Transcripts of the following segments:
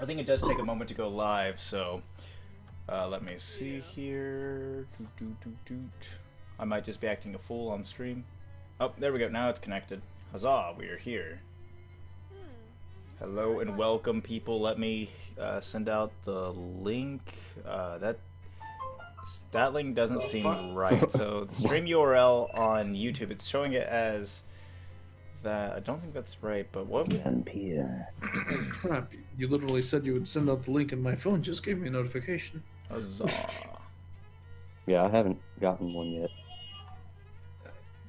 I think it does take a moment to go live, so let me see here. I might just be acting a fool on stream. Oh, there we go. Now it's connected. Huzzah, we are here. Hello and welcome, people. Let me send out the link. That link doesn't seem right. So the stream URL on YouTube, it's showing it as that. I don't think that's right, but what? 10 p.m. Crap, you literally said you would send out the link and my phone just gave me a notification. Huzzah. Yeah, I haven't gotten one yet.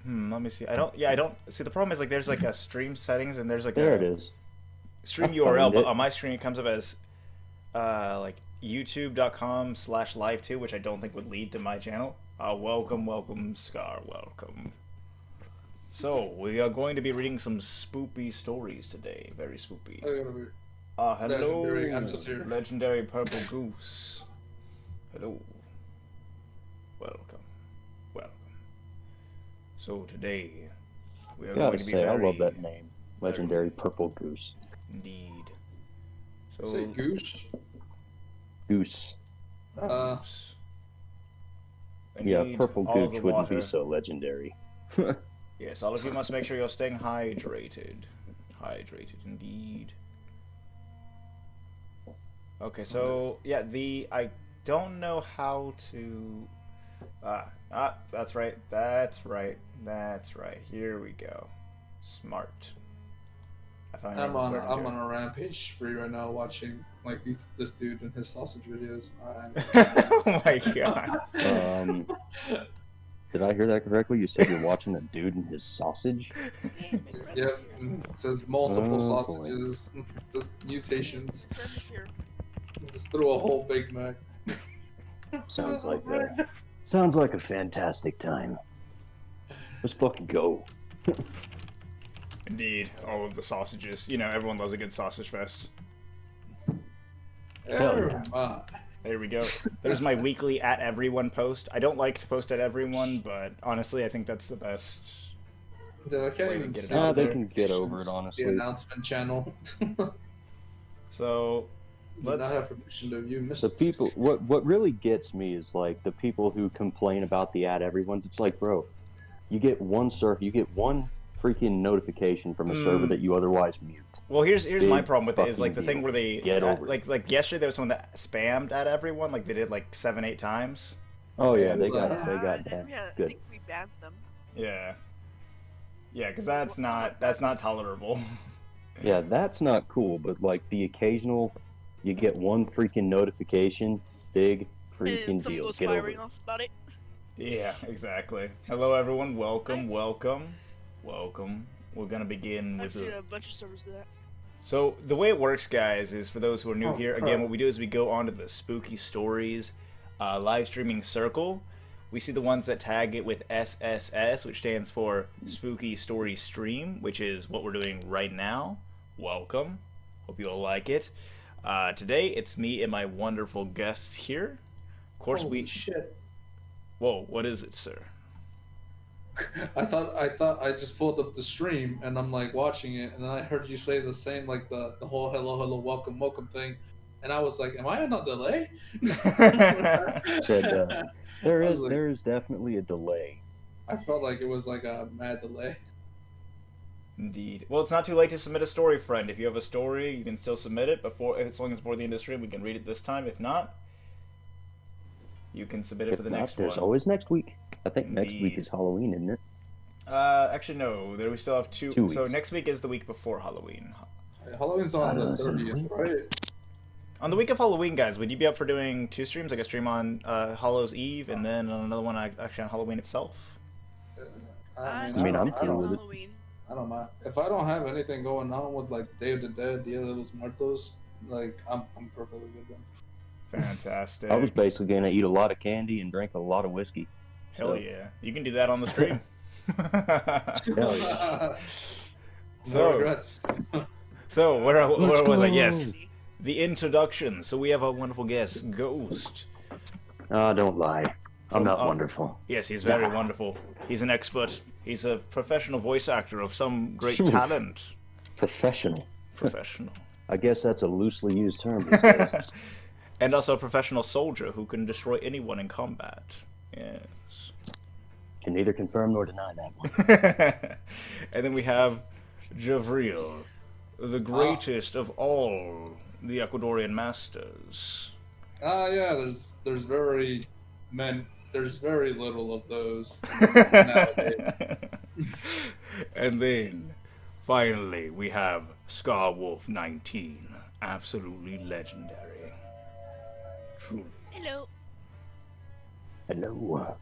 Let me see. I don't see. The problem is, like, there's like a stream settings and there's like There a it is. stream I URL, found but it. on my screen it comes up as like youtube.com/live2, which I don't think would lead to my channel. Welcome, Scar, welcome. So, we are going to be reading some spoopy stories today. Very spoopy. Hello, Legendary, I'm just here. Legendary Purple Goose. Hello. Welcome. So today, we are going Gotta to be say, I very... love that name. Legendary Purple Goose. Indeed. So, Say goose. Goose. Goose. I Yeah, need Purple all Gooch the wouldn't water. be so legendary. Yes, all of you must make sure you're staying hydrated. Hydrated, indeed. Okay, so, yeah, I don't know how to... that's right, that's right. Here we go. Smart. I'm on a rampage spree right now watching like this dude and his sausage videos. Oh my god. Did I hear that correctly? You said you're watching a dude and his sausage? Yep, it says multiple Oh, boy. sausages, just mutations. Just threw a whole Big Mac. Sounds like a fantastic time. Let's fucking go. Indeed, all of the sausages. You know, everyone loves a good sausage fest. Hell yeah. There we go. There's my weekly at everyone post. I don't like to post at everyone, but honestly, I think that's the best. Dude, I can't Way to even get it see out They there. can get over it, the honestly. announcement channel. So, Do not let's... have permission to view The Mr. people, what really gets me is like the people who complain about the ad everyone's. It's like, bro, you get one freaking notification from a server that you otherwise mute. Well, here's my Big problem with it is like the fucking thing deal. where they Get over it. like yesterday there was someone that spammed at everyone, like they did like 7-8 times. Oh yeah, they Yeah, got I that. think Good. we banned them. Yeah, because that's not tolerable. Yeah, that's not cool. But like the occasional, you get one freaking notification. Big freaking And someone deal. goes Get over firing it. off about it. Yeah, exactly. Hello everyone, welcome. We're gonna begin I've with seen the... a bunch of servers do that. So the way it works, guys, is for those who are new Oh, here, crap. again, what we do is we go onto the Spooky Stories live streaming circle. We see the ones that tag it with SSS, which stands for Spooky Story Stream, which is what we're doing right now. Welcome. Hope you all like it. Today, it's me and my wonderful guests here. Of course, Holy shit. Whoa, what is it, sir? I thought I just pulled up the stream and I'm like watching it and then I heard you say the same like the whole hello welcome thing and I was like, am I on a delay? Said there I is was like- definitely a delay. I felt like it was like a mad delay. Indeed. Well, it's not too late to submit a story, friend. If you have a story, you can still submit it before, as long as before the end of the stream. We can read it this time. If not, you can submit it If for the not, next there's one. always next week. I think next week Indeed. is Halloween, isn't it? Actually, no. There we still have 2 2 So weeks. next week is the week before Halloween. Halloween's on the Listen, 30th, right? On the week of Halloween, guys, would you be up for doing 2 streams? Like a stream on Hallows Eve, and then another one actually on Halloween itself? I mean, I'm cool with it. Halloween. I don't mind. If I don't have anything going on with like Day of the Dead, Dia de los Muertos, like I'm perfectly good then. Fantastic. I was basically gonna eat a lot of candy and drink a lot of whiskey. Hell So- yeah. You can do that on the stream. Hell yeah. No So- regrets. So, where was I? go. Yes. The introduction. So we have a wonderful guest, Ghost. Don't lie. I'm not Oh. wonderful. Yes, he's very wonderful. He's an expert. He's a professional voice actor of some great talent. Professional. Professional. I guess that's a loosely used term these days. And also a professional soldier who can destroy anyone in combat. Yes. Can neither confirm nor deny that one. And then we have Javril, the Ah, greatest of all the Ecuadorian masters. yeah. There's very little of those nowadays. And then, finally, we have Scarwolf 19. Absolutely legendary. True. Hello. Hello.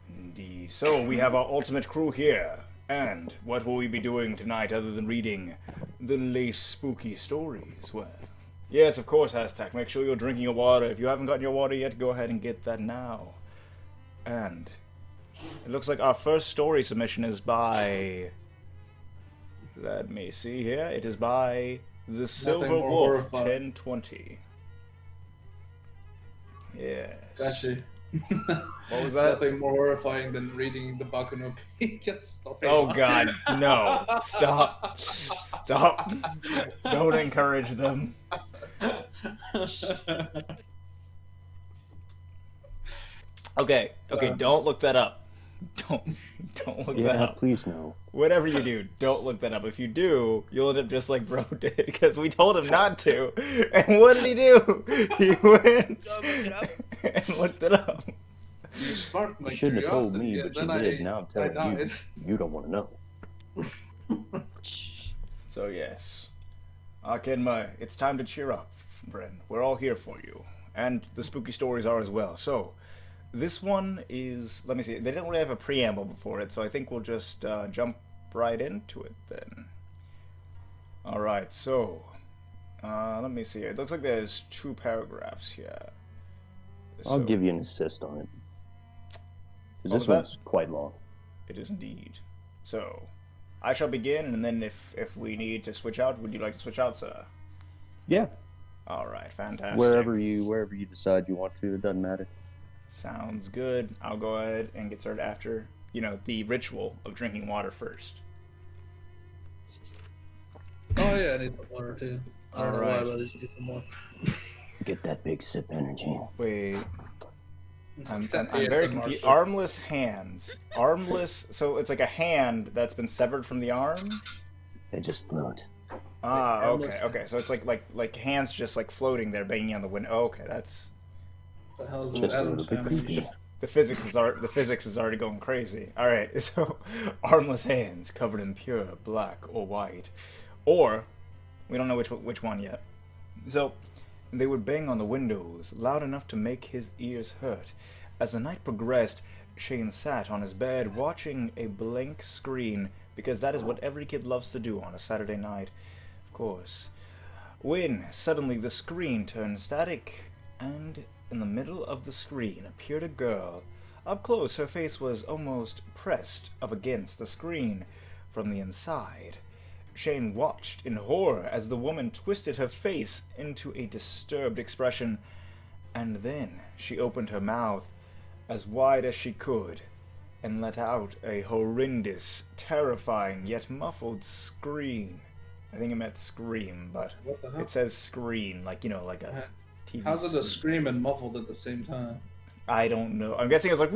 Indeed. So, we have our ultimate crew here. And what will we be doing tonight other than reading the latest spooky stories? Well, yes, of course, hashtag. Make sure you're drinking your water. If you haven't gotten your water yet, go ahead and get that now. And it looks like our first story submission is by... Let me see here. It is by The Silver more Wolf horrifying. 1020. Yes. Actually, What was that? nothing more horrifying than reading the Baku no Pika story. Oh god, no. Stop. Stop. Don't encourage them. Okay, don't look that up. Don't look that Yeah, up. please no. Whatever you do, don't look that up. If you do, you'll end up just like Bro did, because we told him not to. And what did he do? He went Go look it up. and looked it up. You sparked my You shouldn't have told curiosity, me, and but you then did. Now I'm telling you, died. you don't want to know. So yes, Akenma, it's time to cheer up, Bren. We're all here for you, and the spooky stories are as well. So, this one is. Let me see. They didn't really have a preamble before it, so I think we'll just jump right into it then. All right. So, let me see. It looks like there's 2 paragraphs here. I'll So, give you an assist on it. 'Cause What this was one's quite long. It is indeed. So, I shall begin, and then if we need to switch out, would you like to switch out, sir? Yeah. All right. Fantastic. Wherever you decide you want to, it doesn't matter. Sounds good. I'll go ahead and get started after, the ritual of drinking water first. Oh yeah, I need some water too. I don't know Alright. why, but I just need some more. Get that big sip energy. Wait, I'm That very ASMR confused. sip. Armless hands. Armless, so it's like a hand that's been severed from the arm? They just float. Ah, okay, armless okay. So it's like hands just like floating there, banging on the window. Oh, okay, that's What the hell is this Just a Adam's little bit family? creepy. the physics is already going crazy. All right, so armless hands covered in pure black or white, or we don't know which one yet. So they would bang on the windows loud enough to make his ears hurt. As the night progressed, Shane sat on his bed watching a blank screen because that is what every kid loves to do on a Saturday night, of course. When suddenly the screen turned static, and in the middle of the screen appeared a girl. Up close, her face was almost pressed up against the screen from the inside. Shane watched in horror as the woman twisted her face into a disturbed expression, and then she opened her mouth as wide as she could and let out a horrendous, terrifying, yet muffled scream. I think it meant scream, but What the hell? it says screen, like a TV. How's it a screen. scream and muffled at the same time? I don't know. I'm guessing it was like.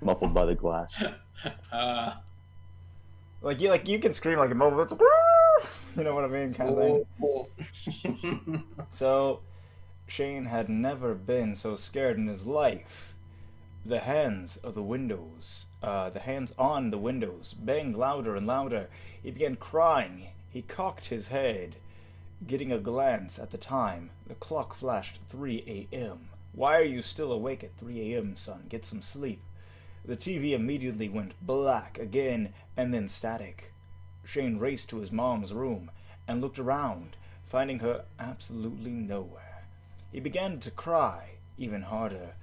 Muffled by the glass. Like you can scream like a mobile. You know what I mean, kind of thing. Oh. So, Shane had never been so scared in his life. The hands on the windows banged louder and louder. He began crying. He cocked his head. Getting a glance at the time, the clock flashed 3 a.m. Why are you still awake at 3 a.m., son? Get some sleep. The TV immediately went black again, and then static. Shane raced to his mom's room and looked around, finding her absolutely nowhere. He began to cry even harder.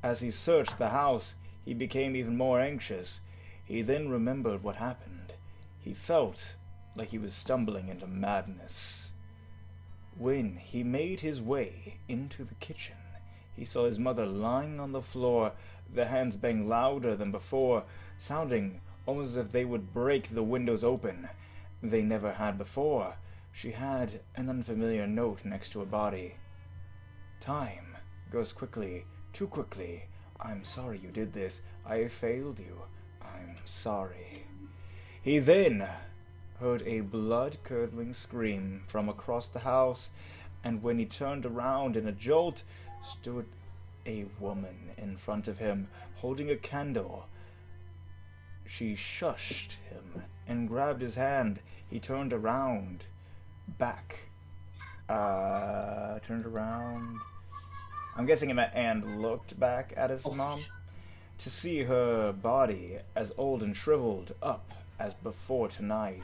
As he searched the house, he became even more anxious. He then remembered what happened. He felt like he was stumbling into madness. When he made his way into the kitchen, he saw his mother lying on the floor, the hands bang louder than before, sounding almost as if they would break the windows open. They never had before. She had an unfamiliar note next to her body. Time goes quickly, too quickly. I'm sorry you did this. I failed you. I'm sorry. He then heard a blood-curdling scream from across the house, and when he turned around in a jolt, stood a woman in front of him, holding a candle. She shushed him and grabbed his hand. He turned around, turned around. I'm guessing it meant and looked back at his mom to see her body as old and shriveled up as before tonight.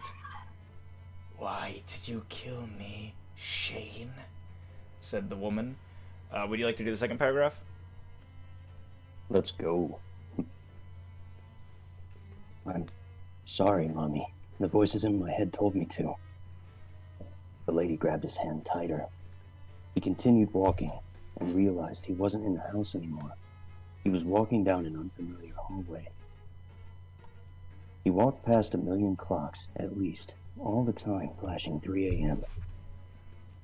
Why did you kill me, Shane? Said the woman. Would you like to do the second paragraph? Let's go. I'm sorry, Mommy. The voices in my head told me to. The lady grabbed his hand tighter. He continued walking and realized he wasn't in the house anymore. He was walking down an unfamiliar hallway. He walked past a million clocks, at least, all the time flashing 3 a.m.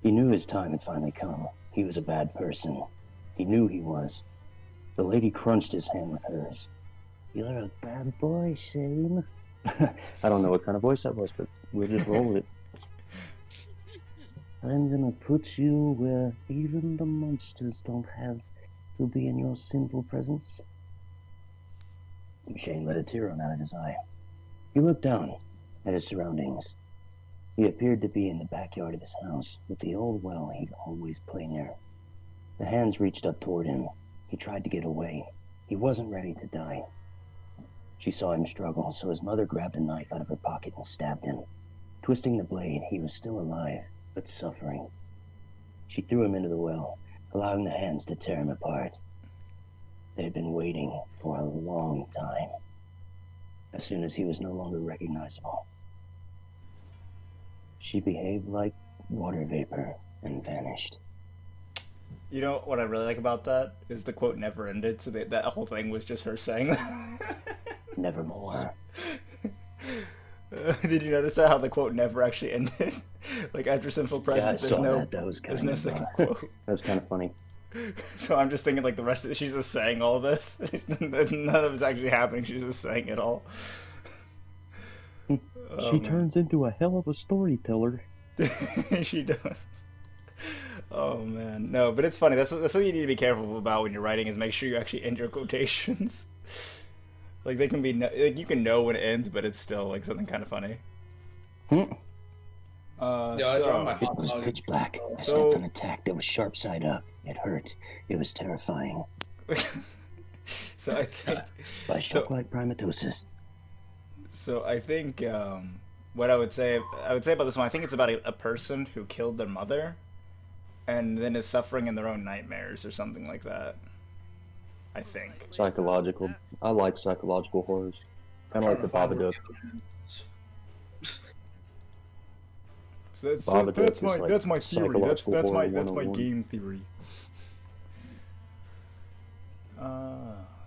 He knew his time had finally come. He was a bad person. He knew he was. The lady crunched his hand with hers. You're a bad boy, Shane. I don't know what kind of voice that was, but we'll just roll with it. I'm gonna put you where even the monsters don't have to be in your sinful presence. Shane let a tear run out of his eye. He looked down at his surroundings. He appeared to be in the backyard of his house, with the old well he'd always play near. The hands reached up toward him. He tried to get away. He wasn't ready to die. She saw him struggle, so his mother grabbed a knife out of her pocket and stabbed him. Twisting the blade, he was still alive, but suffering. She threw him into the well, allowing the hands to tear him apart. They had been waiting for a long time. As soon as he was no longer recognizable, she behaved like water vapor and vanished. You know what I really like about that is the quote never ended, so that whole thing was just her saying that. Nevermore. Did you notice that, how the quote never actually ended? Like, after Sinful Presence, Yeah, I saw that. That was there's kind no of, second quote. That was kind of funny. So I'm just thinking, like, the rest of it, she's just saying all this. None of it's actually happening, she's just saying it all. She turns into a hell of a storyteller. She does. Oh man, no, but it's funny. That's something you need to be careful about when you're writing, is make sure you actually end your quotations. Like, they can be, like, you can know when it ends, but it's still like something kind of funny. Yeah, I dropped my It was pitch black. I stepped on a tack that was sharp side up. It hurt. It was terrifying. So I think By shock-like primatosis. So I think what I would say about this one, I think it's about a person who killed their mother, and then is suffering in their own nightmares or something like that. I think. Psychological. I like psychological horrors. Kind of like the Babadook. So that's Babadook that's is my like that's my theory. That's psychological my horror 101. game theory.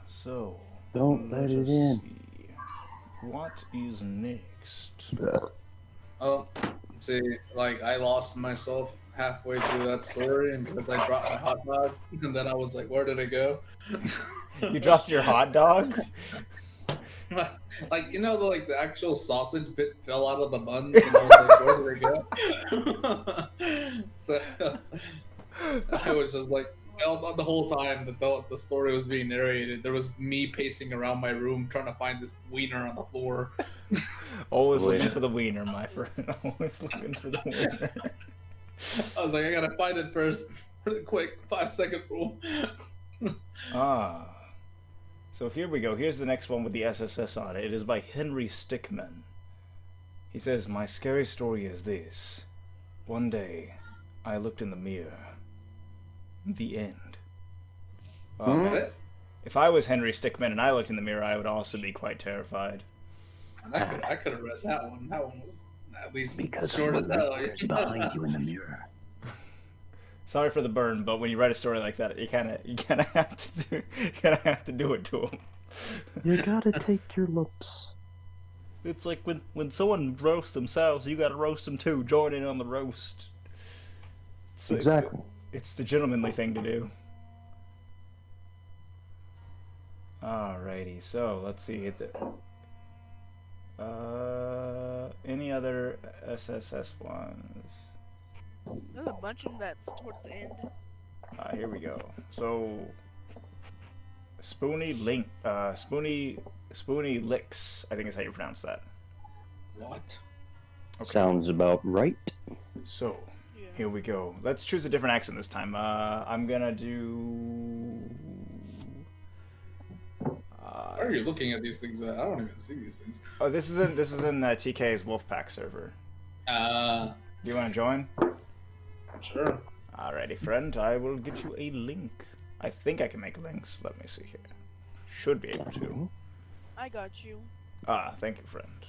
So Don't let it us in. see. What is next? Oh, see, like, I lost myself halfway through that story, and because I dropped my hot dog, and then I was like, where did it go? You dropped your hot dog? Like, you know, the actual sausage bit fell out of the buns, and I was like, where did it go? So I was just like, well, the whole time that the story was being narrated, there was me pacing around my room trying to find this wiener on the floor. Always looking for the wiener, my friend. Always looking for the wiener. I was like, I gotta find it first, really quick, 5-second rule. So here we go. Here's the next one with the SSS on it. It is by Henry Stickmin. He says, my scary story is this. One day, I looked in the mirror. The end. That's it. If I was Henry Stickmin and I looked in the mirror, I would also be quite terrified. I could have read that one. That one was at least Because short as hell. there's behind you in the mirror. Sorry for the burn, but when you write a story like that, you kind of have to do it to him. You gotta take your lumps. It's like when someone roasts themselves, you gotta roast them too. Join in on the roast. Exactly. It's the gentlemanly thing to do. Alrighty, so let's see. Any other SSS ones? There's a bunch of them that's towards the end. Here we go. So, Spoony Licks, I think is how you pronounce that. What? Okay. Sounds about right. So, Yeah. here we go. Let's choose a different accent this time. I'm gonna do. Why are you looking at these things? I don't even see these things. Oh, this is in TK's Wolfpack server. Do you want to join? Sure. Alrighty, friend. I will get you a link. I think I can make links. Let me see here. Should be able to. I got you. Thank you, friend.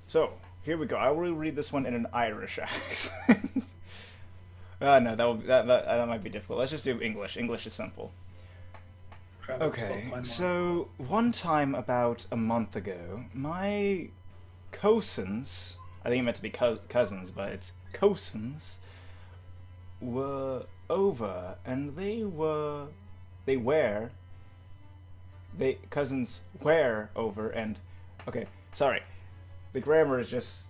So, here we go. I will read this one in an Irish accent. No, that might be difficult. Let's just do English. English is simple. Crap, Okay, I'm so one time about a month ago, my cousins, I think it meant to be cousins, but it's cousins, were over, and cousins were over, and, okay, sorry, the grammar is just,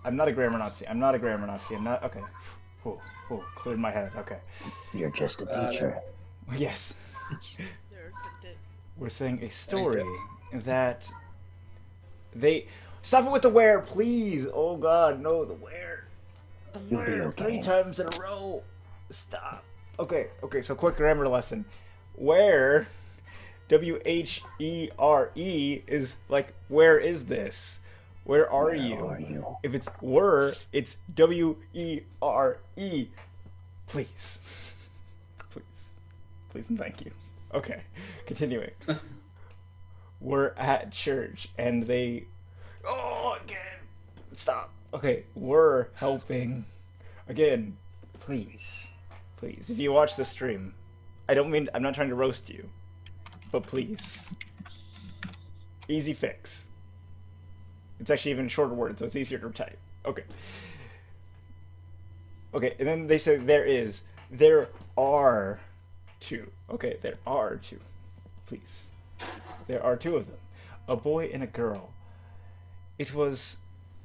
I'm not a grammar Nazi, I'm not, okay, cleared my head, okay. You're just a teacher. Yes. There's a dick. We're saying a story that they stop it with the where, please. Oh God, no, the where, You'll be okay. 3 times in a row. Stop. Okay. So quick grammar lesson. Where, WHERE is like where is this? Where are you? If it's were, it's WERE. Please. Please and thank you. Okay, continuing. We're at church and they. Oh, again! Stop. Okay, we're helping. Again, please. If you watch the stream, I'm not trying to roast you, but please. Easy fix. It's actually even shorter words, so it's easier to type. Okay. And then they say there are 2. Okay, there are 2. Please. There are 2 of them. A boy and a girl. It was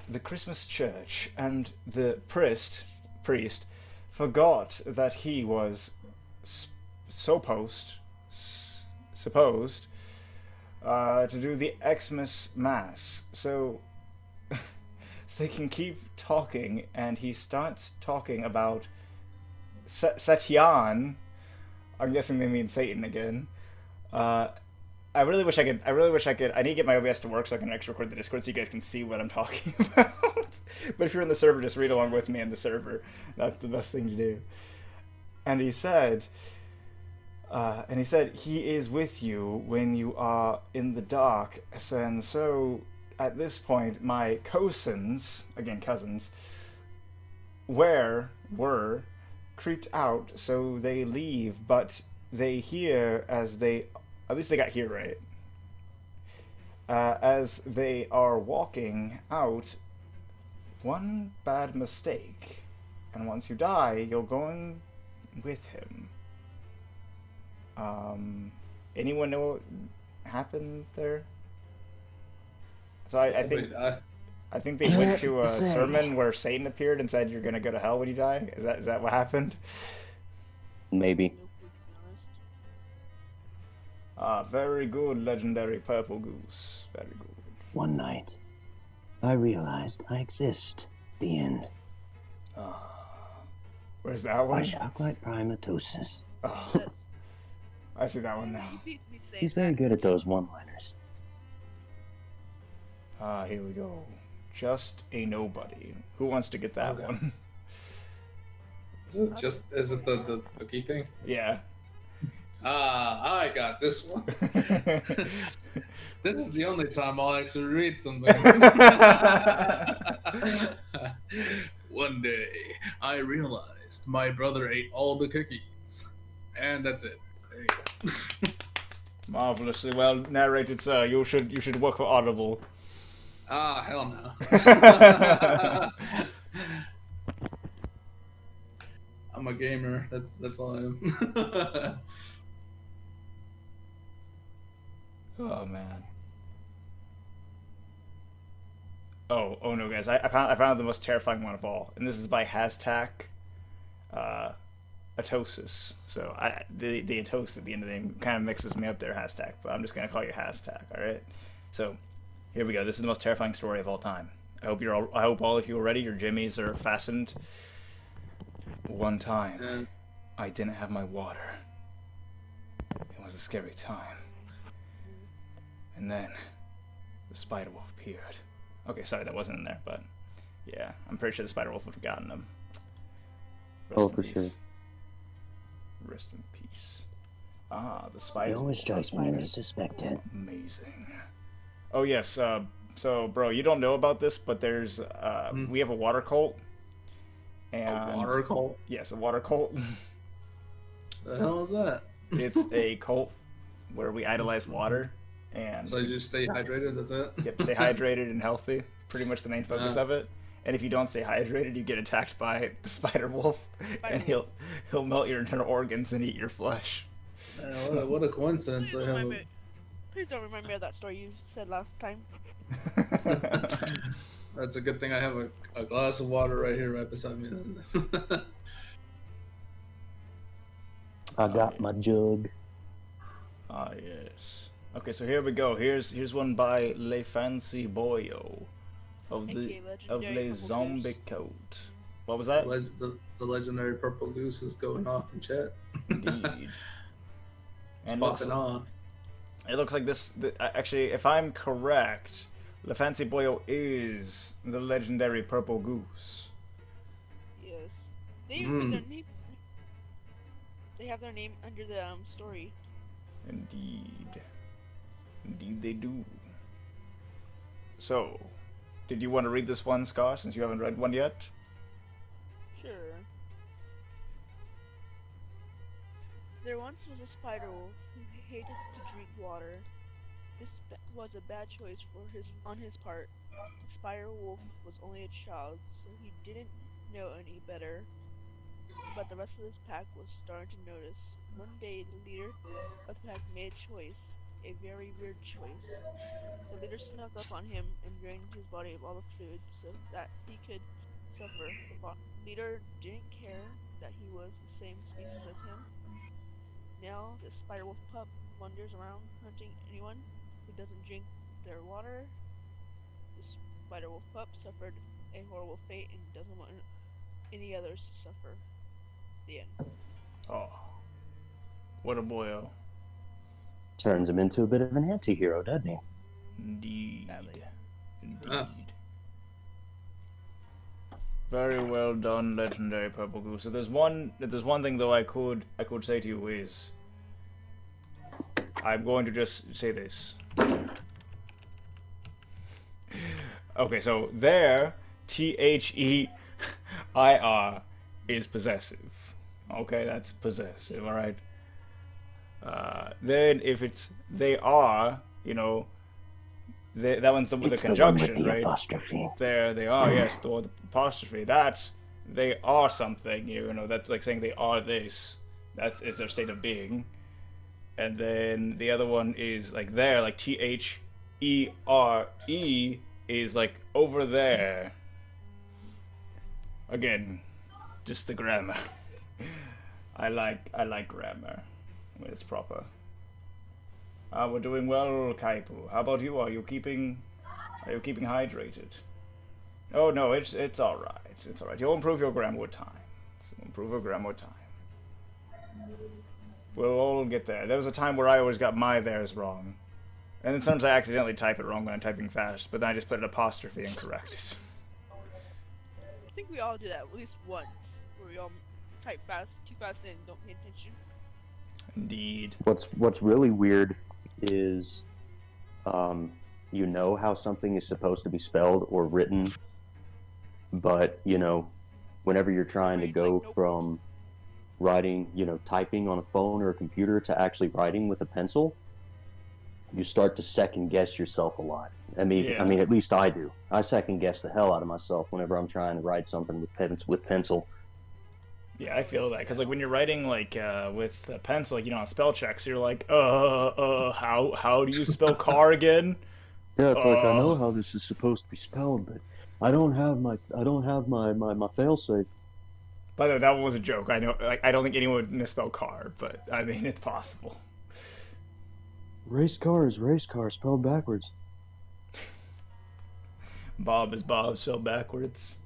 the Christmas church, and the priest forgot that he was supposed to do the Xmas Mass. So they can keep talking, and he starts talking about Satyan. I'm guessing they mean Satan again. I really wish I could. I need to get my OBS to work so I can actually record the Discord so you guys can see what I'm talking about. But if you're in the server, just read along with me in the server. That's the best thing to do. And he said, he is with you when you are in the dark. And so, at this point, my cousins, were creeped out, so they leave, but they hear as they, at least they got here right, as they are walking out, one bad mistake, and once you die, you're going with him. Anyone know what happened there? So I think they went to a sermon where Satan appeared and said, "You're gonna go to hell when you die." Is that what happened? Maybe. Nope, to be honest. Very good, legendary purple goose. Very good. One night, I realized I exist. The end. Where's that one? I shock like primatosis. Oh, I see that one now. He's very good at those one-liners. Here we go. Just a nobody. Who wants to get that Okay. one? Is it the cookie thing? Yeah. I got this one. This is the only time I'll actually read something. One day, I realized my brother ate all the cookies. And that's it. There you go. Marvelously well narrated, sir. You should work for Audible. Ah, hell no. I'm a gamer. That's all I am. Oh man. Oh no, guys! I found the most terrifying one of all, and this is by hashtag Atosis. So the Atos at the end of the name kind of mixes me up there, hashtag. But I'm just gonna call you hashtag. All right. So here we go. This is the most terrifying story of all time. I hope all of you are ready. Your jimmies are fastened. One time, I didn't have my water. It was a scary time. And then, the spider wolf appeared. Okay, sorry, that wasn't in there, but yeah, I'm pretty sure the spider wolf would have gotten him. Oh, for sure. Rest in peace. Ah, the spider. It always strikes me as suspected. Amazing. Oh yes, so bro, you don't know about this, but there's we have a water cult. And a water cult? Yes, a water cult. The hell is that? It's a cult where we idolize water. And so you just stay hydrated, that's it? Yep, stay hydrated and healthy. Pretty much the main focus of it. And if you don't stay hydrated, you get attacked by the spider wolf, and he'll melt your internal organs and eat your flesh. What a coincidence! Please don't remind me of that story you said last time. That's a good thing I have a glass of water right here, right beside me. I got my jug. Ah yes. Okay, so here we go. Here's one by Le Fancy Boyo of Le Zombie Coat. What was that? The legendary purple goose is going off in chat. Indeed. And popping off. It looks like this. Actually, if I'm correct, Le Fancy Boyo is the legendary purple goose. Yes. They even their name. They have their name under the story. Indeed. Indeed they do. So, did you want to read this one, Scar, since you haven't read one yet? Sure. There once was a spider wolf who hated to drink water. This was a bad choice on his part. The spider wolf was only a child, so he didn't know any better. But the rest of his pack was starting to notice. One day, the leader of the pack made a choice, a very weird choice. The leader snuck up on him and drained his body of all the fluid so that he could suffer. The leader didn't care that he was the same species as him. Now, the spider wolf pup wanders around hunting anyone who doesn't drink their water. The spider wolf pup suffered a horrible fate and doesn't want any others to suffer. The end. Oh. What a boyo. Turns him into a bit of an anti-hero, doesn't he? Indeed. Indeed. Very well done, legendary purple goose. So there's one thing though I could say to you is I'm going to just say this. Okay, so there THEIR is possessive. Okay, that's possessive, alright? Then if it's they are, you know, that one's with a conjunction, with the right? Apostrophe. There they are, yes, the apostrophe. That's they are something, you know, that's like saying they are this. That is their state of being. And then the other one is like there, like THERE is like over there. Again, just the grammar. I like grammar when it's proper. We're doing well, Kaipu. How about you? Are you keeping hydrated? Oh no, it's all right. It's all right. You'll improve your grammar with time. We'll all get there. There was a time where I always got my theirs wrong, and then sometimes I accidentally type it wrong when I'm typing fast. But then I just put an apostrophe and correct it. I think we all do that at least once, where we all type fast, too fast, and don't pay attention. Indeed. What's really weird is, you know how something is supposed to be spelled or written, but you know, whenever you're trying to go from writing, you know, typing on a phone or a computer to actually writing with a pencil, you start to second guess yourself a lot. I mean, Yeah. at least I do. I second guess the hell out of myself whenever I'm trying to write something with pencil. Yeah, I feel that because like when you're writing like with a pencil, like on spell checks, you're like, how do you spell car again? Yeah, it's like I know Uh, how this is supposed to be spelled, but I don't have my failsafe. by the way, that one was a joke. I know, like I don't think anyone would misspell car, but I mean it's possible. Race car is race car spelled backwards. Bob is Bob spelled backwards.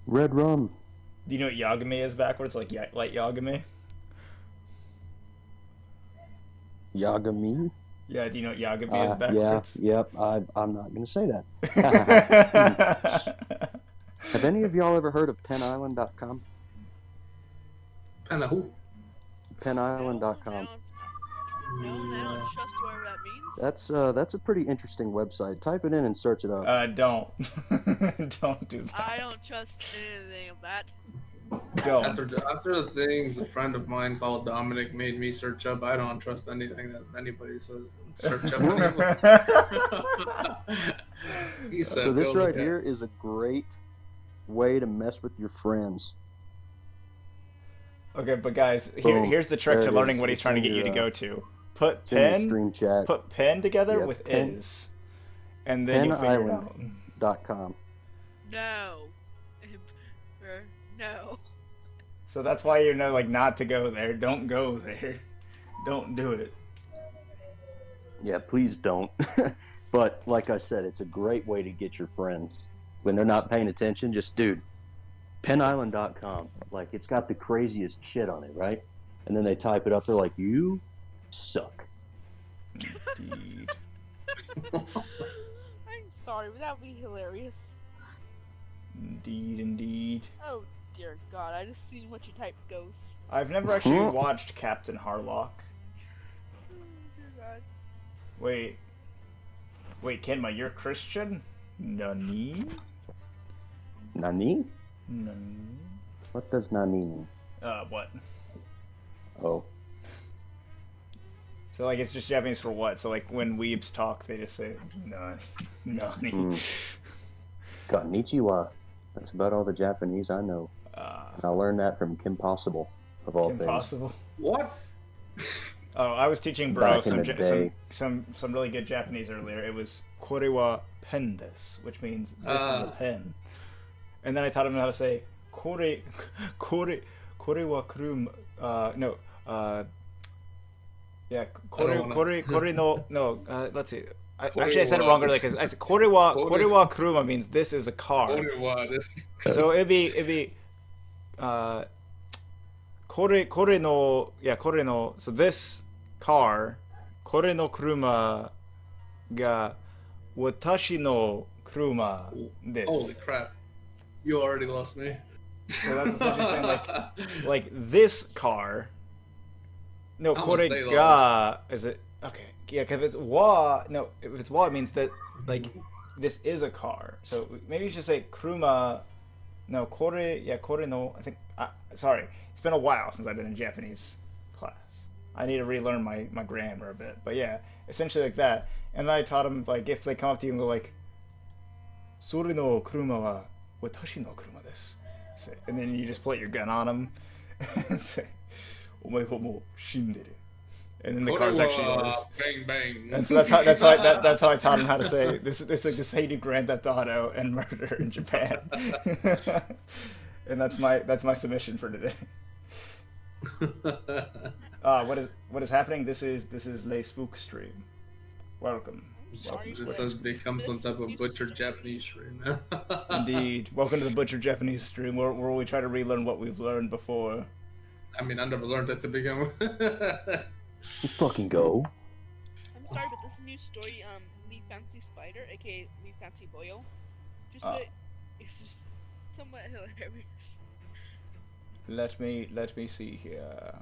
Red rum. Do you know what Yagami is backwards? Like light Yagami? Yagami. Yeah, do you know what Yagami is backwards? Yep. I'm not gonna say that. Have any of y'all ever heard of PennIsland.com? Penna who? PennIsland.com. No, I don't trust whatever that means. That's a pretty interesting website. Type it in and search it up. Don't. Don't do that. I don't trust anything of that. Don't. After the things a friend of mine called Dominic made me search up, I don't trust anything that anybody says. Search up anymore. He said, So this "Go right look at-" here is a great way to mess with your friends. Okay, but guys, Boom. here's the trick There to it learning is. what he's It's trying to in get you to your, go to. Put It's in your pen, stream chat. put pen together Yep, with pen. is, and then you figure it out. PennIsland.com. No. No. So that's why you know, like, not to go there. Don't go there. Don't do it. Yeah, please don't. But like I said, it's a great way to get your friends when they're not paying attention. Just dude, PennIsland.com. Like it's got the craziest shit on it, right? And then they type it up. They're like, "You suck." Indeed. I'm sorry, but that would be hilarious. Indeed, indeed. Oh dear God, I just seen what you typed, ghosts. I've never actually watched Captain Harlock. Oh dear God. Wait, Kenma, you're Christian? Nani? Nani? Nani? What does Nani mean? What? Oh, So, like, it's just Japanese for what? So, like, when weebs talk, they just say, Nani. Nani. konnichiwa. That's about all the Japanese I know. And I learned that from Kim Possible, of all things. Impossible. What? Oh, I was teaching Bro Back in the day. some really good Japanese earlier. It was kore wa pen desu, which means this is a pen. And then I taught him how to say kore wa kuruma. Kore no. Let's see. Actually, I said it wrong earlier because I said kore wa kuruma means this is a car. So it'd be kore no, so this car, kore no kuruma ga watashi no kuruma desu. Holy crap. You already lost me. So that's essentially saying like this car. No, I kore must stay ga lost. is it? Okay, yeah, because if it's wa, it means that like this is a car. So maybe you should say kuruma. No, kore no. I think. Sorry, it's been a while since I've been in Japanese class. I need to relearn my grammar a bit. But yeah, essentially like that. And then I taught them like if they come up to you and go like, "Sore no kuruma wa watashi no kuruma desu," and then you just pull out your gun on them and say, "Omae wa mou shinderu." And then the car's actually yours. Bang bang. And so that's how I taught him how to say this. It's like this how you do Grand Theft Auto and murder in Japan. And that's my submission for today. What is happening? This is Le Spook stream. Welcome. It says become some type of butchered Japanese stream. Indeed. Welcome to the Butcher Japanese stream, where we try to relearn what we've learned before. I mean, I never learned that to begin with. You fucking go. I'm sorry, but this new story, Leaf Fancy Spider, aka Leaf Fancy Boyo, it's just somewhat hilarious. Let me see here.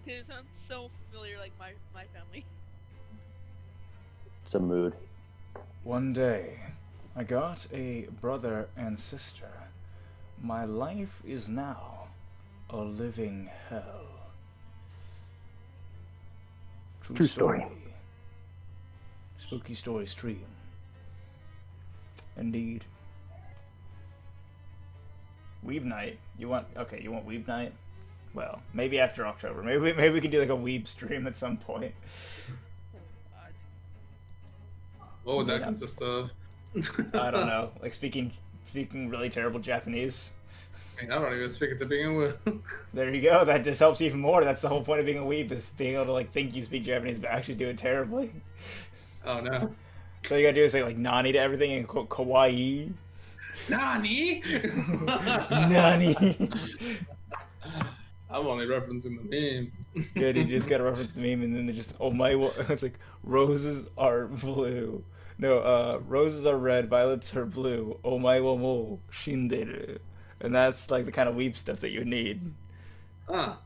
It sounds so familiar, like my family. It's a mood. One day, I got a brother and sister. My life is now a living hell. True story. Spooky story stream. Indeed. Weeb night. You want Weeb night? Well, maybe after October. Maybe we can do like a Weeb stream at some point. What would that consist of? I don't know. Like speaking really terrible Japanese. I don't even speak it to begin with. There you go. That just helps even more. That's the whole point of being a weeb, is being able to like think you speak Japanese but actually do it terribly. Oh no. So you gotta do is say like nani to everything and quote kawaii. Nani? Nani. I'm only referencing the meme. Good, you just gotta reference the meme and then they just it's like roses are blue. No, roses are red, violets are blue. Omae wa mo shinderu. And that's like the kind of weeb stuff that you need. Ah,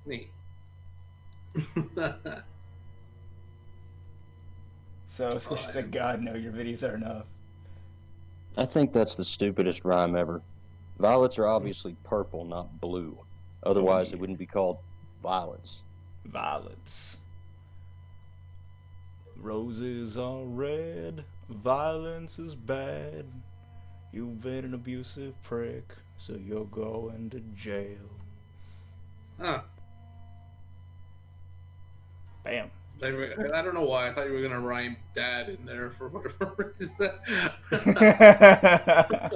neat. So Squishy said, God, no, your videos are enough. I think that's the stupidest rhyme ever. Violets are obviously purple, not blue. Otherwise, it wouldn't be called violets. Violets. Roses are red, violence is bad. You've been an abusive prick, so you're going to jail. Ah. Bam. I don't know why. I thought you were gonna rhyme "dad" in there for whatever reason. I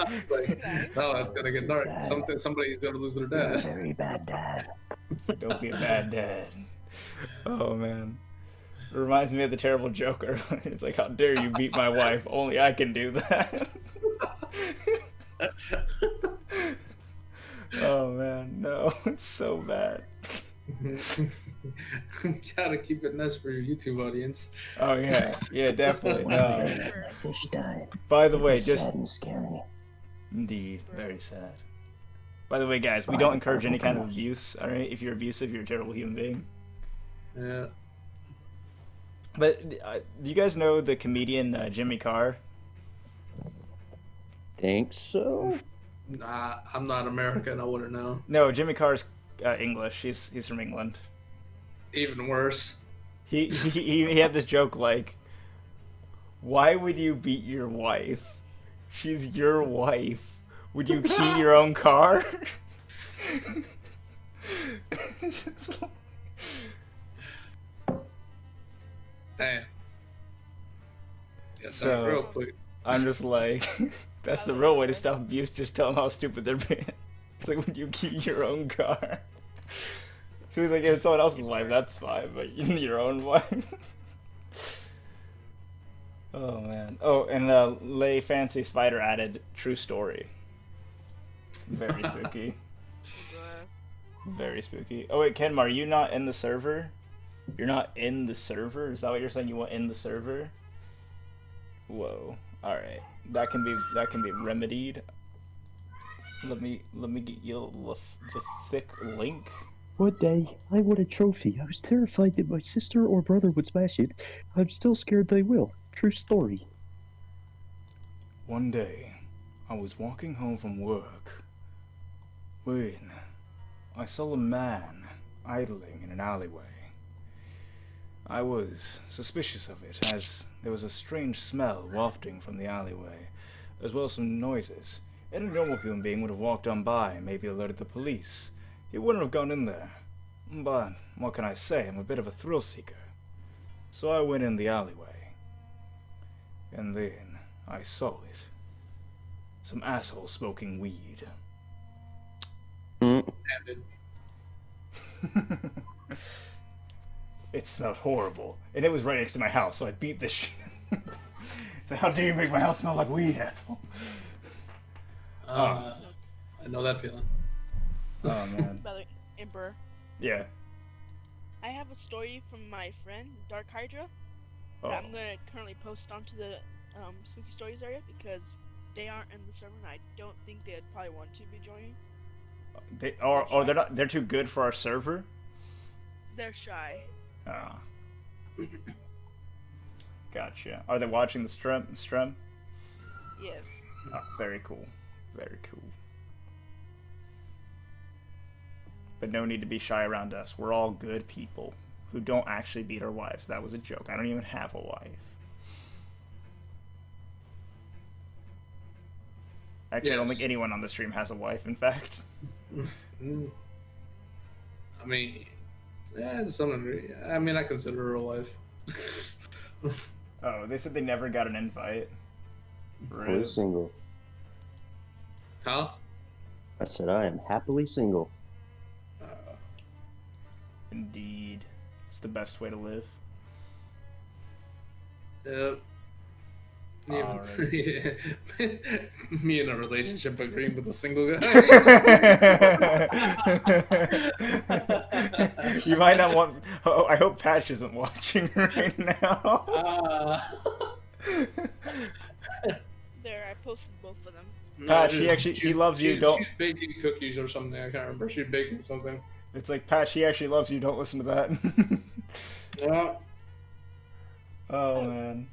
was like, "No, that's gonna get dark. Somebody's gonna lose their You're a dad." very bad dad. Don't be a bad dad. Oh man. It reminds me of the terrible Joker. It's like, how dare you beat my wife? Only I can do that. Oh man, no. It's so bad. Gotta keep it nice for your YouTube audience. Oh yeah. Yeah, definitely. One No. day, my fish died. By the way, It was just... sad and scary. Indeed, very sad. By the way, guys, we don't encourage any kind of abuse. All right, if you're abusive, you're a terrible human being. Yeah. But do you guys know the comedian Jimmy Carr? Think so? Nah, I'm not American. I wouldn't know. No, Jimmy Carr's English. He's from England. Even worse. He had this joke like, "Why would you beat your wife? She's your wife. Would you key your own car?" Damn. Get So- that real quick. I'm just like, that's the real way to stop abuse. Just tell them how stupid they're being. It's like, would you key your own car? So he's like, if it's someone else's wife, that's fine, but your own wife. Oh man. Oh, and Lay Fancy Spider added true story. Very spooky. Very spooky. Oh wait, Kenmar, are you not in the server? You're not in the server? Is that what you're saying? You want in the server? Whoa. All right. That can be remedied. Let me get you the thick link. One day, I won a trophy. I was terrified that my sister or brother would smash it. I'm still scared they will. True story. One day, I was walking home from work when I saw a man idling in an alleyway. I was suspicious of it, as there was a strange smell wafting from the alleyway, as well as some noises. Any normal human being would have walked on by and maybe alerted the police. He wouldn't have gone in there. But what can I say? I'm a bit of a thrill seeker. So I went in the alleyway. And then I saw it. Some asshole smoking weed. Ended. It smelled horrible. And it was right next to my house, so I beat the shit. So how dare you make my house smell like weed, asshole? I know that feeling. Oh, man. By the way, Emperor, Yeah. I have a story from my friend Dark Hydra Oh. that I'm gonna currently post onto the Spooky Stories area because they aren't in the server and I don't think they'd probably want to be joining. They're too good for our server? They're shy. Ah. Gotcha. Are they watching the stream? Yes. Oh, very cool. Very cool. But no need to be shy around us. We're all good people who don't actually beat our wives. That was a joke. I don't even have a wife. Actually, I don't think anyone on the stream has a wife, in fact. I mean, yeah, to some degree. I mean, I consider her a wife. Oh, they said they never got an invite. Happily single. Huh? I said I am happily single. Indeed. It's the best way to live. Yep. Alright. Me in a relationship agreeing with a single guy. You might not want. Oh, I hope Patch isn't watching right now. There, I posted both of them. Patch, he loves you. Don't. She's baking cookies or something. I can't remember. She's baking something. It's like, Patch, he actually loves you. Don't listen to that. Yeah. Oh man.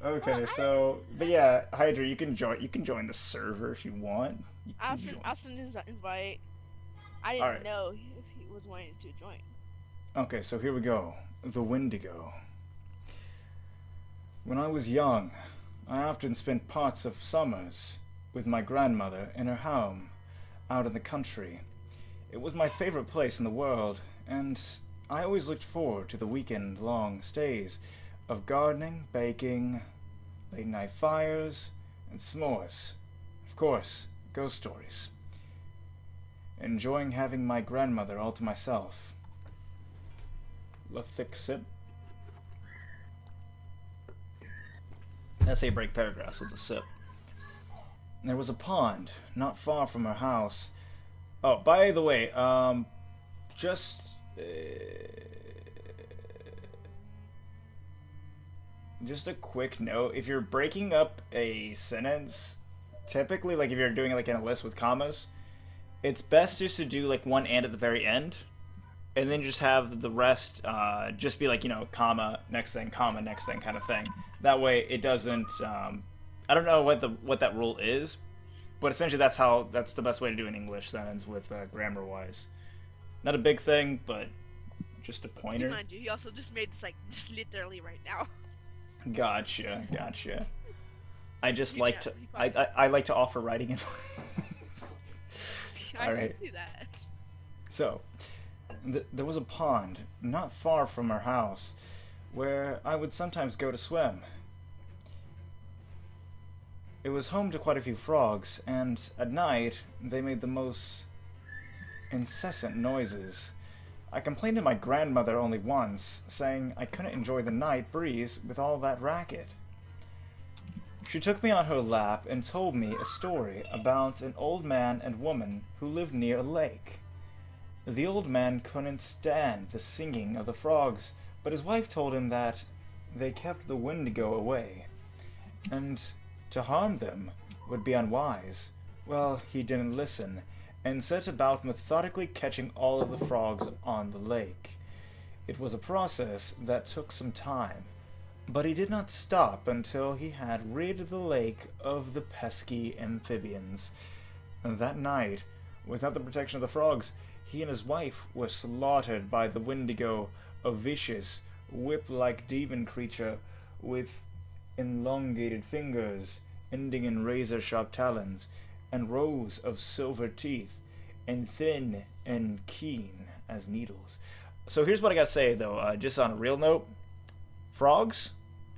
Okay, so but yeah, Hydra, you can join. You can join the server if you want. You can join. I'll send his invite. I didn't Alright. know if he was wanting to join. Okay, so here we go. The Wendigo. When I was young, I often spent parts of summers with my grandmother in her home out in the country. It was my favorite place in the world, and I always looked forward to the weekend-long stays of gardening, baking, late-night fires, and s'mores. Of course, ghost stories. Enjoying having my grandmother all to myself. A thick sip. That's how you break paragraphs, with a sip. There was a pond not far from her house. Oh, by the way, just a quick note. If you're breaking up a sentence, typically, like if you're doing it like in a list with commas, it's best just to do like one and at the very end, and then just have the rest just be like, you know, comma, next thing, kind of thing. That way it doesn't, I don't know what that rule is, but essentially that's the best way to do an English sentence with grammar-wise. Not a big thing, but just a pointer. Mind you, he also just made this like just literally right now. Gotcha. I just Yeah, like to, he probably- I like to offer writing advice. I Alright. can see that. So, there was a pond not far from our house where I would sometimes go to swim. It was home to quite a few frogs, and at night they made the most incessant noises. I complained to my grandmother only once, saying I couldn't enjoy the night breeze with all that racket. She took me on her lap and told me a story about an old man and woman who lived near a lake. The old man couldn't stand the singing of the frogs, but his wife told him that they kept the Wendigo away, and to harm them would be unwise. Well, he didn't listen, and set about methodically catching all of the frogs on the lake. It was a process that took some time, but he did not stop until he had rid the lake of the pesky amphibians. And that night, without the protection of the frogs, he and his wife were slaughtered by the Wendigo, a vicious, whip-like demon creature with elongated fingers, ending in razor-sharp talons, and rows of silver teeth, and thin and keen as needles. So here's what I gotta say, though, just on a real note. Frogs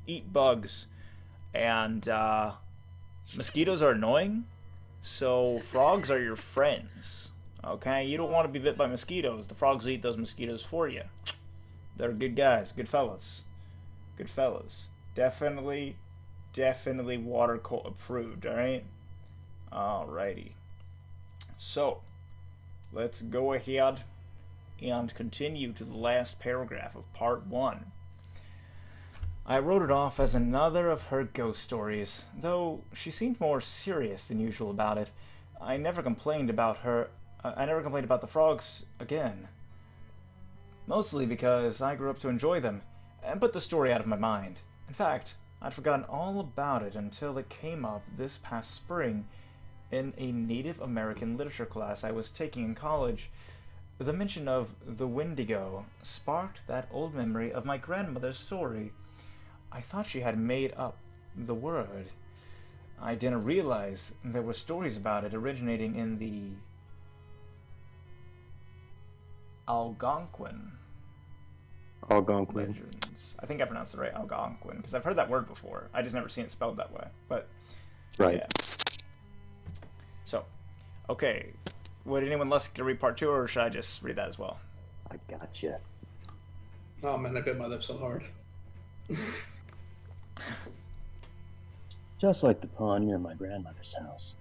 eat bugs, and mosquitoes are annoying, so frogs are your friends, okay? You don't want to be bit by mosquitoes. The frogs will eat those mosquitoes for you. They're good guys, good fellas. Good fellas. Definitely water cult approved, alright? Alrighty. So, let's go ahead and continue to the last paragraph of part 1. I wrote it off as another of her ghost stories, though she seemed more serious than usual about it. I never complained about the frogs again. Mostly because I grew up to enjoy them, and put the story out of my mind. In fact, I'd forgotten all about it until it came up this past spring in a Native American literature class I was taking in college. The mention of the Wendigo sparked that old memory of my grandmother's story. I thought she had made up the word. I didn't realize there were stories about it originating in the Algonquin Algonquin. legends. I think I pronounced it right, Algonquin, because I've heard that word before. I just never seen it spelled that way. But Right. yeah. So, okay. Would anyone else get to read part 2, or should I just read that as well? I gotcha. Oh man, I bit my lip so hard. Just like the pond near my grandmother's house.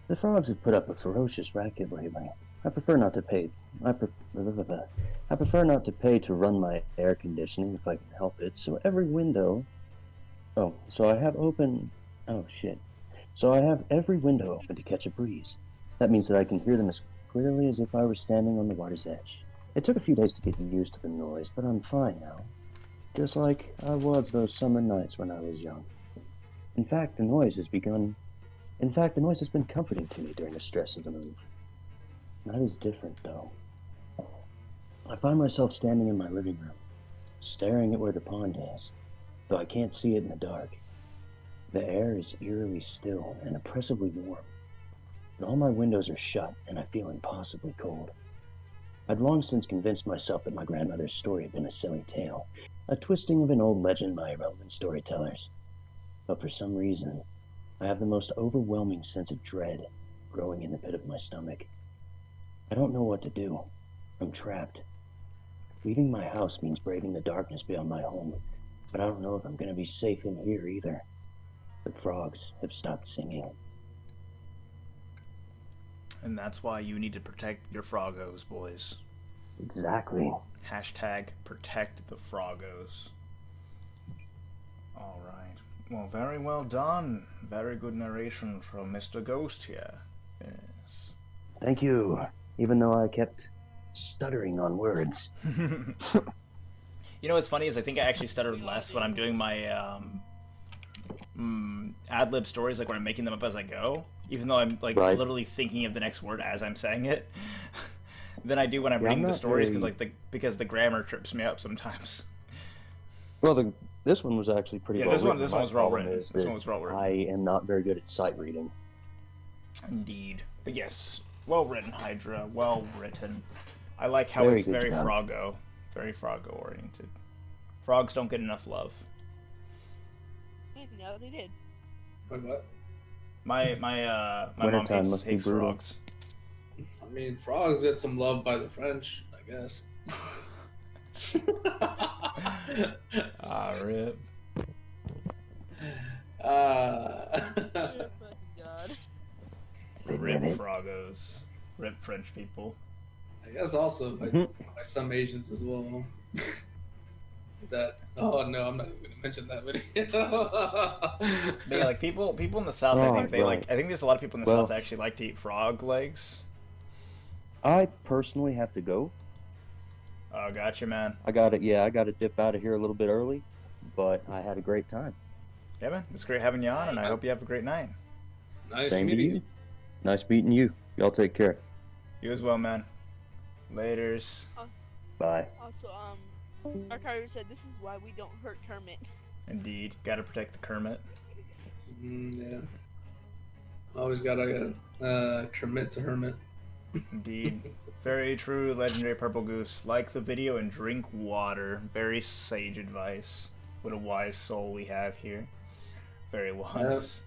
The frogs have put up a ferocious racket lately. I prefer not to pay. I prefer not to pay to run my air conditioning if I can help it. So every window. Oh, so I have open. Oh shit. So I have every window open to catch a breeze. That means that I can hear them as clearly as if I were standing on the water's edge. It took a few days to get used to the noise, but I'm fine now. Just like I was those summer nights when I was young. In fact, the noise has been comforting to me during the stress of the move. Not as different, though. I find myself standing in my living room, staring at where the pond is, though I can't see it in the dark. The air is eerily still and oppressively warm, and all my windows are shut, and I feel impossibly cold. I'd long since convinced myself that my grandmother's story had been a silly tale, a twisting of an old legend by irrelevant storytellers. But for some reason, I have the most overwhelming sense of dread growing in the pit of my stomach. I don't know what to do. I'm trapped. Leaving my house means braving the darkness beyond my home, but I don't know if I'm going to be safe in here either. The frogs have stopped singing. And that's why you need to protect your froggos, boys. Exactly. Hashtag protect the froggos. Alright. Well, very well done. Very good narration from Mr. Ghost here. Yes. Thank you. Even though I kept stuttering on words. You know what's funny is I think I actually stutter less when I'm doing my ad-lib stories, like when I'm making them up as I go, even though I'm like Right. literally thinking of the next word as I'm saying it, than I do when I'm Yeah, I'm reading the not stories very- because the grammar trips me up sometimes. Well, this one was actually pretty Yeah, well this one written. this My one was well problem written. is This that one was well written. I am not very good at sight reading. Indeed. But yes, well written, Hydra. Well written. I like how Very it's good very job. Froggo. Very Froggo oriented. Frogs don't get enough love. No, they did. Wait, what? My mom Wintertime must be hates brutal. frogs. I mean, frogs get some love by the French, I guess. Ah, rip. Oh my god. They Rip did it. Froggos. Rip French people. I guess also by some Asians as well. That oh no, I'm not even gonna mention that video. But yeah, like people in the South, I Oh, think they right. I think there's a lot of people in the Well- South that actually like to eat frog legs. I personally have to go. Oh, gotcha, man. I got to dip out of here a little bit early, but I had a great time. Yeah, man. It's great having you on, and I hope you have a great night. Nice Same to meeting you. you. Nice meeting you. Y'all take care. You as well, man. Laters. Bye. Also, Archiver said this is why we don't hurt Kermit. Indeed. Gotta protect the Kermit. Yeah. Always gotta commit to hermit. Indeed. Very true, legendary Purple Goose. Like the video and drink water. Very sage advice. What a wise soul we have here. Very wise.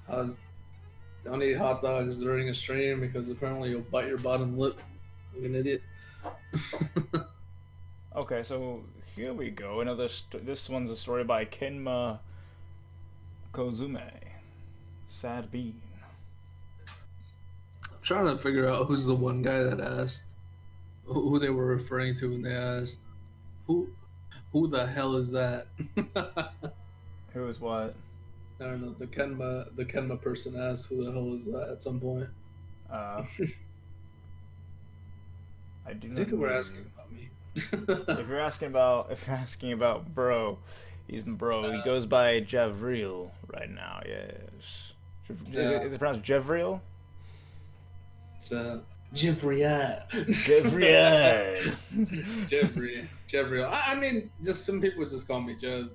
Don't eat hot dogs during a stream because apparently you'll bite your bottom lip. Like an idiot. Okay, so here we go. This one's a story by Kenma Kozume. Sad Bean. I'm trying to figure out who's the one guy that asked who they were referring to when they asked who the hell is that? Who is what? I don't know. The Kenma person asked who the hell is that at some point. I do I not think they were know. asking about me. If you're asking about bro, he's bro. He goes by Javril right now. Yes. Yeah. Is it pronounced Javril? So Jeffrey. Jeffrey. I mean, just some people just call me Jeff.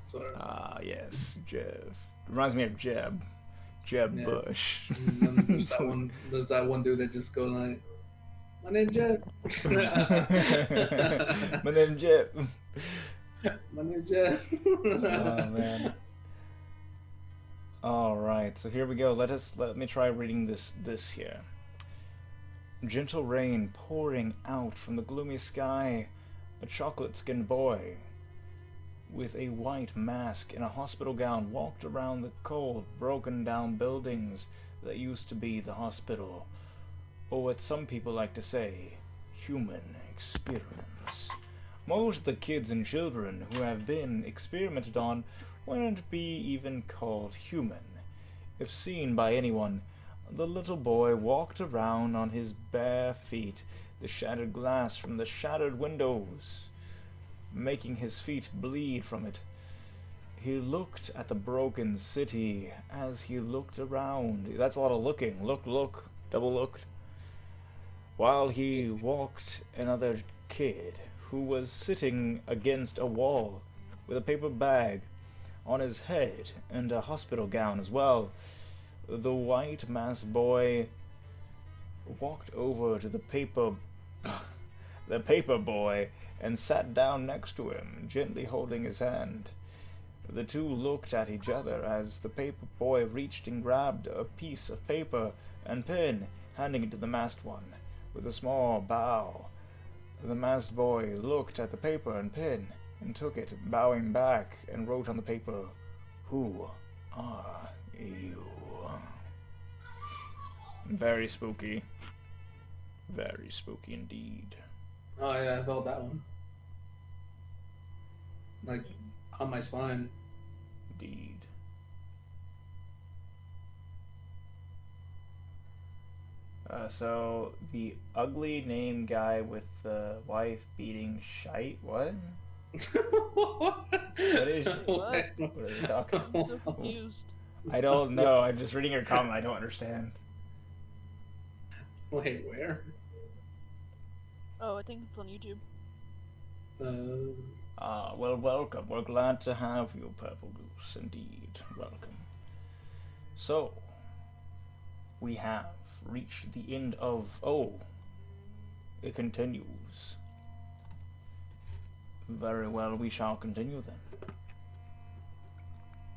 So Ah, yes, Jeb. Reminds me of Jeb. Jeb Yeah. Bush. and then there's that one dude that just goes like, "My name's Jeff." My name's Jeb. My name's Jeff. Oh man. All right, so here we go. Let me try reading this here. Gentle rain pouring out from the gloomy sky. A chocolate-skinned boy with a white mask and a hospital gown walked around the cold, broken-down buildings that used to be the hospital, or what some people like to say, human experiments. Most of the kids and children who have been experimented on wouldn't be even called human. If seen by anyone, the little boy walked around on his bare feet, the shattered glass from the shattered windows making his feet bleed from it. He looked at the broken city as he looked around. That's a lot of looking. Look, double looked. While he walked, another kid who was sitting against a wall with a paper bag on his head and a hospital gown as well. The white masked boy walked over to the paper boy and sat down next to him, gently holding his hand. The two looked at each other as the paper boy reached and grabbed a piece of paper and pen, handing it to the masked one. With a small bow, the masked boy looked at the paper and pen and took it, bowing back, and wrote on the paper, "Who are you?" Very spooky. Very spooky indeed. Oh yeah, I felt that one. Like on my spine. Indeed. So the ugly name guy with the wife beating shite. What? What is What? What are they talking? I'm so confused. I don't know. I'm just reading your comment. I don't understand. Wait, where? Oh, I think it's on YouTube. Well, welcome. We're glad to have you, Purple Goose. Indeed, welcome. So, we have reached the end of. Oh, it continues. Very well, we shall continue then.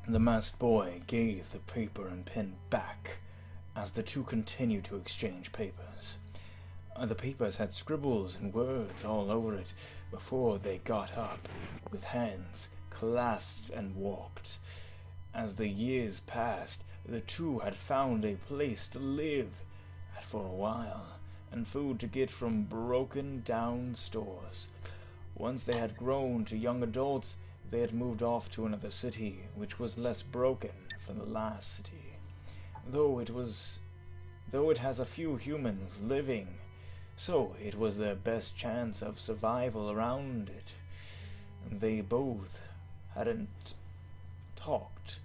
The masked boy gave the paper and pen back as the two continued to exchange papers. The papers had scribbles and words all over it before they got up, with hands clasped and walked. As the years passed, the two had found a place to live at for a while, and food to get from broken down stores. Once they had grown to young adults, they had moved off to another city, which was less broken than the last city. Though it has a few humans living, so it was their best chance of survival around it. They both hadn't talked,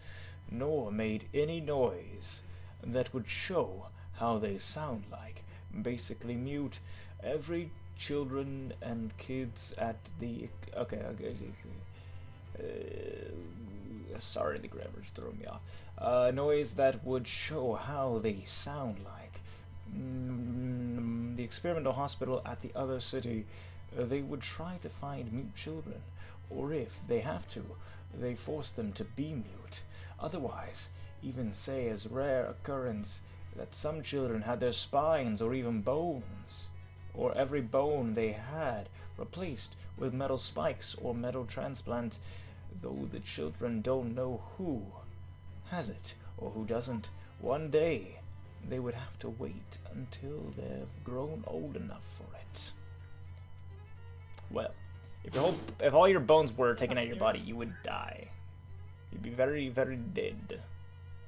nor made any noise that would show how they sound like. Basically mute. Every children and kids at the... Okay. Sorry, the grammar's throwing me off. Noise that would show how they sound like. The experimental hospital at the other city, they would try to find mute children, or if they have to, they force them to be mute. Otherwise, even say as rare occurrence that some children had their spines or even bones, or every bone they had replaced with metal spikes or metal transplant, though the children don't know who has it or who doesn't. One day, they would have to wait until they've grown old enough for it. Well, if all your bones were taken out of your body, you would die. You'd be very, very dead.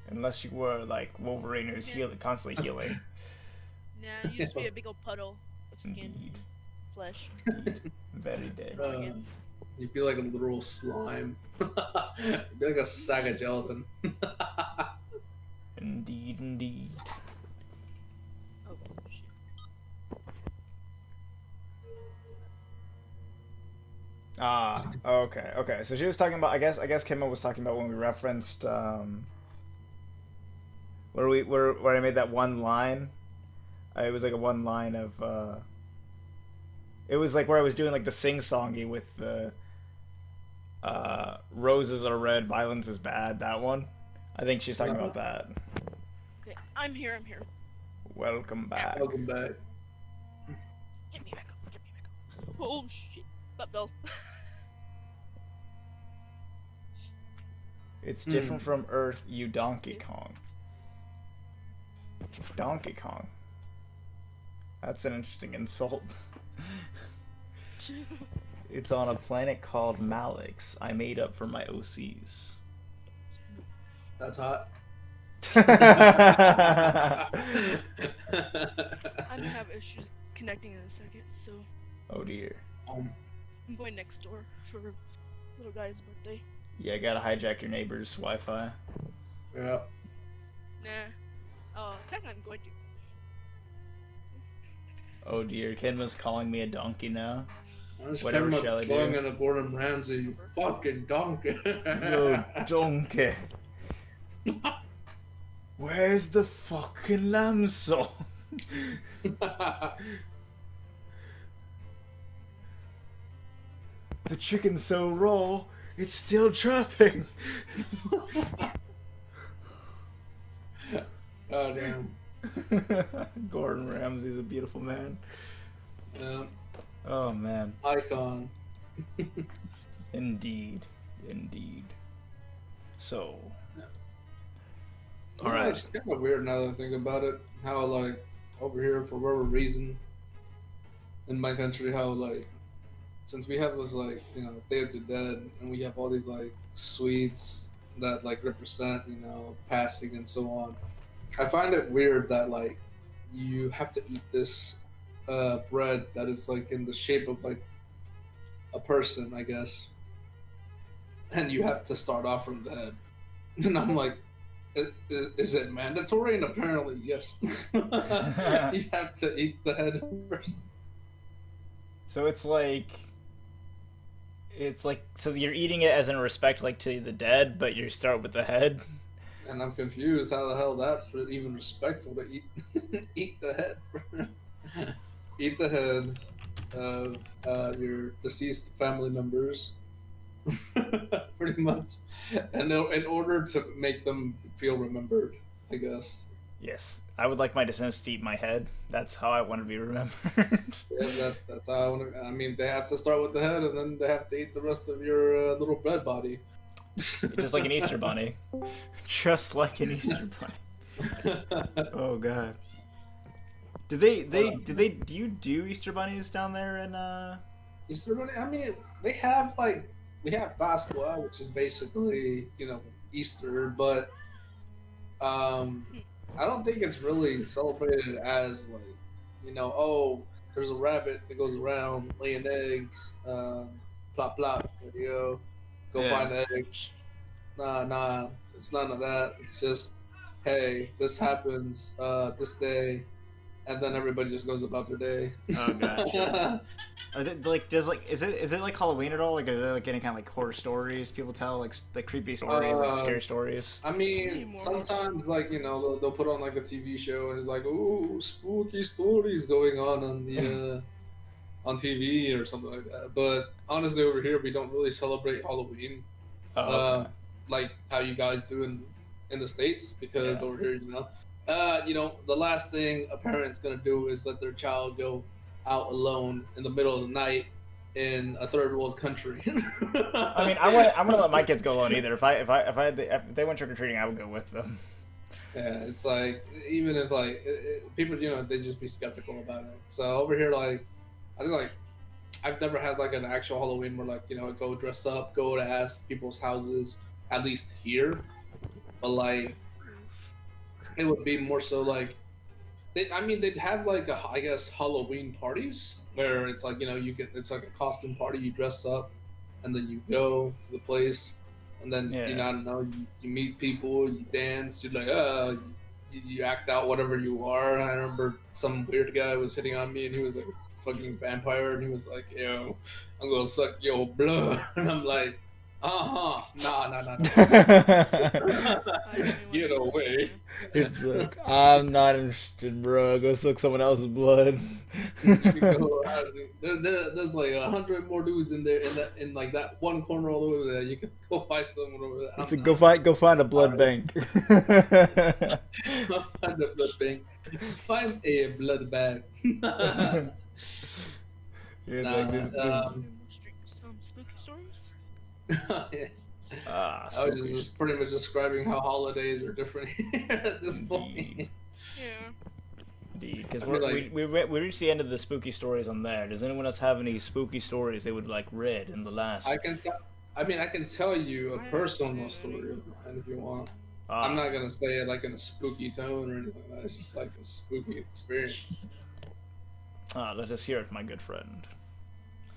Unless you were like Wolverine, who's constantly healing. Nah, you just be a big old puddle of skin, Indeed. flesh, Very dead. organs. You'd be like a literal slime. You'd be like a sack of gelatin. Indeed. Oh shit. Ah, okay, okay. So she was talking about. I guess Kimmo was talking about when we referenced where I made that one line. It was like a one line of. It was like where I was doing like the sing songy with the. Roses are red, violence is bad. That one. I think she's talking about that. Okay, I'm here. I'm here. Welcome back. Welcome back. Get me back up. Get me back up. Oh shit! That fell. It's different from Earth, you Donkey Kong. Donkey Kong. That's an interesting insult. It's on a planet called Malix. I made up for my OCs. That's hot. I'm gonna have issues connecting in a second, so Oh dear. Um, I'm going next door for little guy's birthday. Yeah, gotta hijack your neighbor's Wi-Fi. yeah. Nah. Technically I'm going to. Oh dear, Kenma's calling me a donkey now. I just Whatever came shall I up do? going into Gordon Ramsay, you fucking donkey. No donkey. Where's the fucking lamb song? The chicken's so raw, it's still trapping. God damn. Gordon Ramsay's a beautiful man. Yeah. Oh man. Icon. Indeed. Indeed. So. All right. It's kind of weird now that I think about it. How like over here for whatever reason in my country, how like since we have this like Day of the Dead and we have all these like sweets that like represent passing and so on. I find it weird that like you have to eat this bread that is like in the shape of like a person, I guess, and you have to start off from the head. And I'm like, is it mandatory? And apparently, yes. You have to eat the head first. So it's like so you're eating it as in respect like to the dead, but you start with the head. And I'm confused how the hell that's even respectful to eat eat the head. Eat the head of your deceased family members, pretty much, and in order to make them feel remembered, I guess. Yes, I would like my descendants to eat my head. That's how I want to be remembered. Yeah, that's how I want to. I mean, they have to start with the head, and then they have to eat the rest of your little bread body. Just like an Easter bunny. Just like an Easter bunny. Oh god. Do you do Easter bunnies down there in Easter bunny? I mean, we have Pascua, which is basically Easter, but I don't think it's really celebrated as like oh, there's a rabbit that goes around laying eggs, plop plop, go Yeah. find eggs. Nah, it's none of that. It's just, hey, this happens this day, and then everybody just goes about their day. Oh gotcha. Are they, like is it like Halloween at all? Like are there like any kind of like horror stories people tell, like creepy stories, like scary stories? I mean, sometimes like they'll put on like a TV show and it's like, ooh, spooky stories going on the on TV or something like that. But honestly, over here we don't really celebrate Halloween. Oh, okay. Like how you guys do in the States, because Yeah. over here, the last thing a parent's gonna do is let their child go out alone in the middle of the night in a third world country. I mean, I wouldn't let my kids go alone either. If they went trick or treating, I would go with them. Yeah, it's like even if like people, they just be skeptical about it. So over here, like I think like I've never had like an actual Halloween where like go dress up, go to ask people's houses. At least here, but like it would be more so like they'd have like I guess Halloween parties where it's like it's like a costume party, you dress up and then you go to the place and then Yeah. I don't know, you meet people, you dance, you like you act out whatever you are. I remember some weird guy was hitting on me and he was like fucking vampire, and he was like, "Yo, I'm gonna suck your blood," and I'm like, nah. I didn't even Get wanna do that away. either. It's like, I'm not interested, bro. Go suck someone else's blood. You could go out there's like 100 more dudes in there in like that one corner all over there. You can go fight someone over there. It's like, go find a blood Alright. bank. Find a blood bank. Find a blood bag. It's Nah, like this. Some spooky stories? Ah, I was spooky. just pretty much describing how holidays are different here at this point. Indeed. Yeah. Indeed, because I mean, like- we reached the end of the spooky stories on there. Does anyone else have any spooky stories they would like read in the last? I can tell you a I personal understand. story of mine if you want. Ah, I'm not gonna say it like in a spooky tone or anything like that. It's just like a spooky experience. let us hear it, my good friend.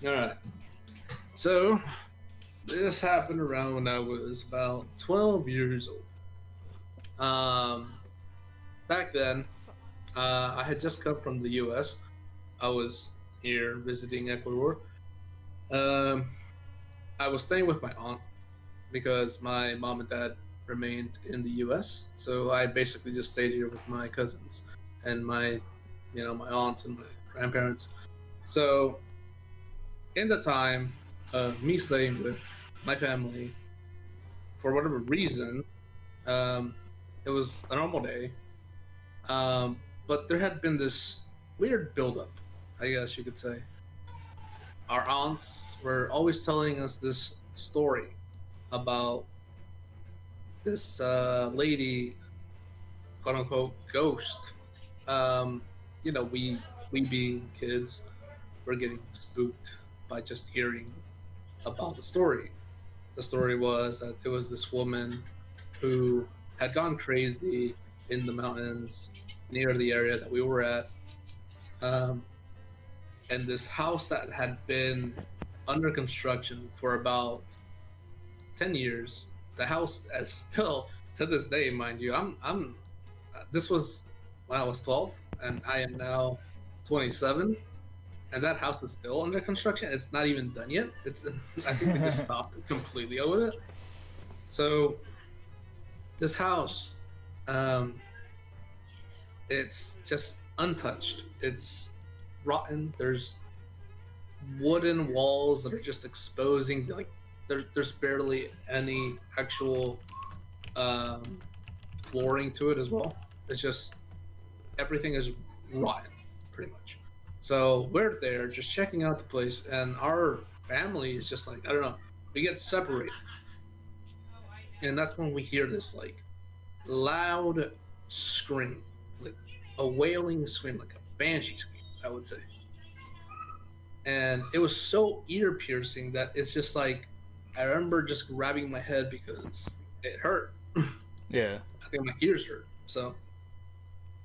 Alright. So, this happened around when I was about 12 years old. Back then, I had just come from the US. I was here visiting Ecuador. I was staying with my aunt because my mom and dad remained in the US. So I basically just stayed here with my cousins and my aunts and my grandparents. So, in the time of me staying with my family, for whatever reason, it was a normal day, but there had been this weird buildup, I guess you could say. Our aunts were always telling us this story about this lady, quote unquote, ghost. We being kids, were getting spooked by just hearing about the story. The story was that it was this woman who had gone crazy in the mountains near the area that we were at. And this house that had been under construction for about 10 years, the house is still, to this day, mind you, this was when I was 12, and I am now 27. And that house is still under construction. It's not even done yet. I think they just stopped completely with it. So this house, it's just untouched. It's rotten. There's wooden walls that are just exposing. Like there's barely any actual flooring to it as well. It's just everything is rotten, pretty much. So we're there just checking out the place, and our family is just like, I don't know, we get separated. And that's when we hear this like loud scream, like a wailing scream, like a banshee scream, I would say. And it was so ear piercing that it's just like, I remember just grabbing my head because it hurt. Yeah. I think my ears hurt. So,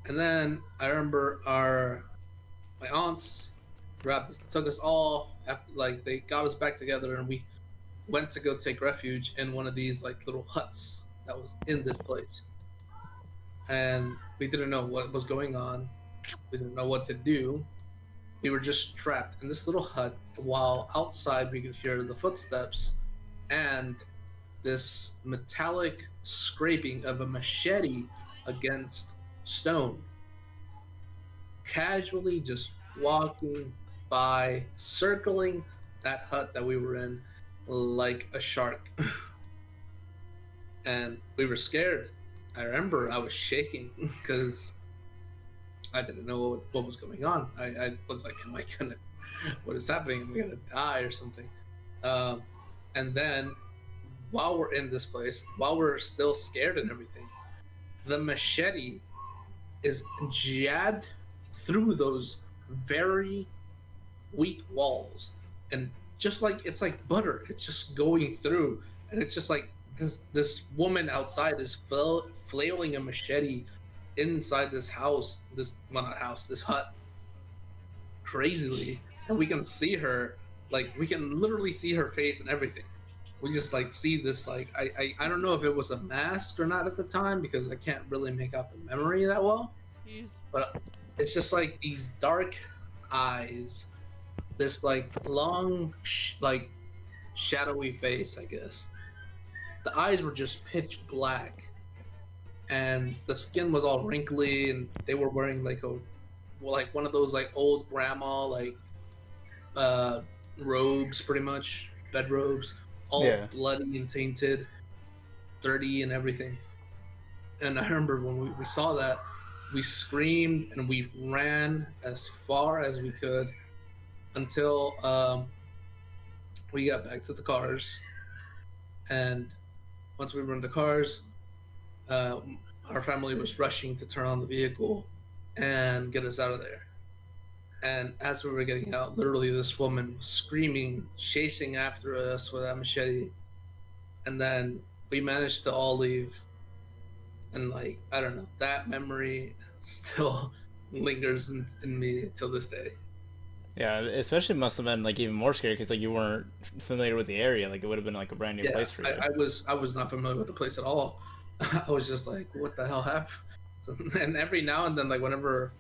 and then I remember my aunts took us all after, like, they got us back together, and we went to go take refuge in one of these like little huts that was in this place. And we didn't know what was going on. We didn't know what to do. We were just trapped in this little hut while outside we could hear the footsteps and this metallic scraping of a machete against stone. Casually just walking by, circling that hut that we were in like a shark. And we were scared. I remember I was shaking because I didn't know what was going on. I was like, am I gonna, what is happening? Am I gonna die or something? And then while we're in this place, while we're still scared and everything, the machete is jabbed through those very weak walls, and just like it's like butter, it's just going through, and it's just like this woman outside is flailing a machete inside this house, this hut, crazily, and we can see her, like we can literally see her face and everything. We just like see this like I don't know if it was a mask or not at the time because I can't really make out the memory that well. Jeez. But it's just like these dark eyes this like long, like shadowy face, I guess. The eyes were just pitch black, and the skin was all wrinkly, and they were wearing like one of those like old grandma like uh robes, pretty much bed robes, all Yeah. bloody and tainted, dirty and everything. And I remember when we saw that, we screamed and we ran as far as we could until we got back to the cars. And once we were in the cars, uh, our family was rushing to turn on the vehicle and get us out of there. And as we were getting out, literally this woman was screaming, chasing after us with that machete. And then we managed to all leave. And like, I don't know, that memory still lingers in me till this day. Yeah, especially must have been like even more scary because like you weren't familiar with the area. Like it would have been like a brand new Yeah, place for you. I was not familiar with the place at all. I was just like, what the hell happened? And every now and then, like whenever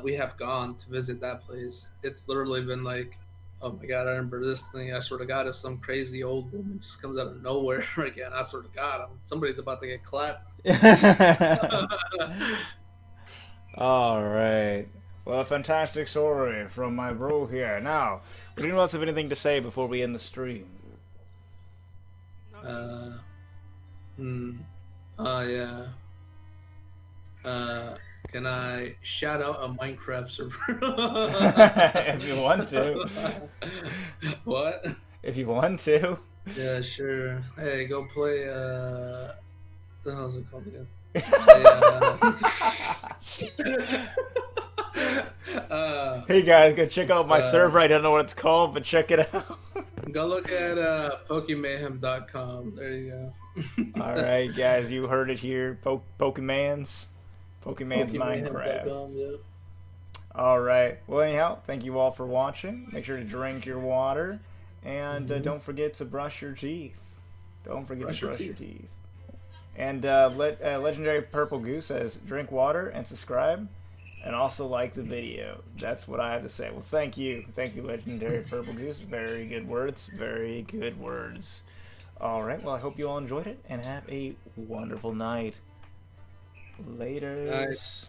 we have gone to visit that place, it's literally been like, oh my god, I remember this thing. I swear to God, if some crazy old woman just comes out of nowhere again, I swear to God, somebody's about to get clapped. All right. Well, a fantastic story from my bro here. Now, would anyone else have anything to say before we end the stream? Uh, hmm. Yeah. Can I shout out a Minecraft server? If you want to. What? If you want to. Yeah, sure. Hey, go play. The hell's it called again? Hey guys, go check out my uh, server. I don't know what it's called, but check it out. Go look at PokeMayhem.com. There you go. All right, guys, you heard it here. Pokemon's Minecraft. PokeMayhem.com, yeah. All right. Well, anyhow, thank you all for watching. Make sure to drink your water, and don't forget to brush your teeth. Don't forget to brush your teeth. And Legendary Purple Goose says, drink water and subscribe, and also like the video. That's what I have to say. Well, thank you, Legendary Purple Goose. Very good words. Very good words. All right. Well, I hope you all enjoyed it, and have a wonderful night. Later. Nice.